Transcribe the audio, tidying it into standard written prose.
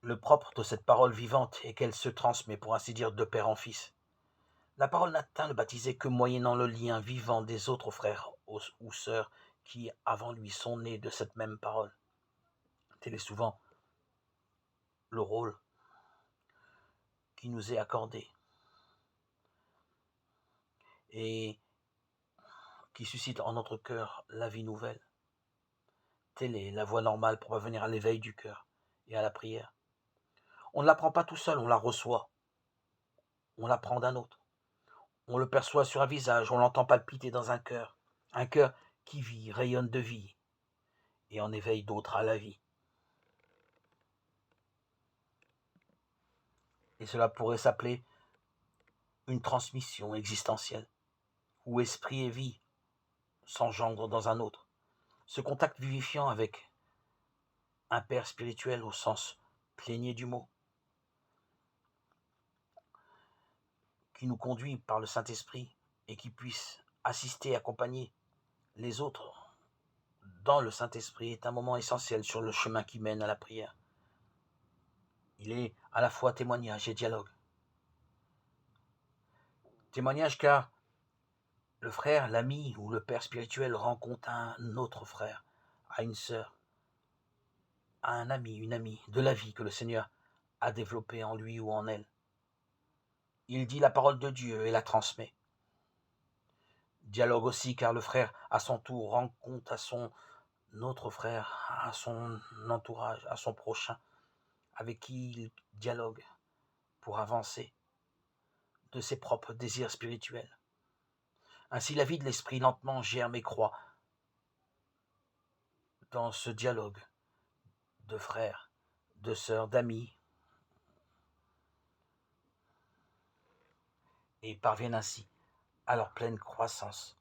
Le propre de cette parole vivante est qu'elle se transmet, pour ainsi dire, de père en fils. La parole n'atteint le baptisé que moyennant le lien vivant des autres frères ou sœurs qui, avant lui, sont nés de cette même parole. Tel est souvent le rôle qui nous est accordé et qui suscite en notre cœur la vie nouvelle. Telle est la voie normale pour parvenir à l'éveil du cœur et à la prière. On ne l'apprend pas tout seul, on la reçoit. On l'apprend d'un autre. On le perçoit sur un visage, on l'entend palpiter dans un cœur qui vit, rayonne de vie et en éveille d'autres à la vie. Et cela pourrait s'appeler une transmission existentielle, où esprit et vie s'engendrent dans un autre. Ce contact vivifiant avec un père spirituel au sens plénier du mot, qui nous conduit par le Saint-Esprit et qui puisse assister et accompagner les autres dans le Saint-Esprit est un moment essentiel sur le chemin qui mène à la prière. Il est à la fois témoignage et dialogue. Témoignage car le frère, l'ami ou le père spirituel rencontre un autre frère, à une sœur, à un ami, une amie de la vie que le Seigneur a développée en lui ou en elle. Il dit la parole de Dieu et la transmet. Dialogue aussi car le frère à son tour rencontre à son autre frère, à son entourage, à son prochain, avec qui il dialogue pour avancer de ses propres désirs spirituels. Ainsi la vie de l'esprit lentement germe et croît dans ce dialogue de frères, de sœurs, d'amis, et parviennent ainsi à leur pleine croissance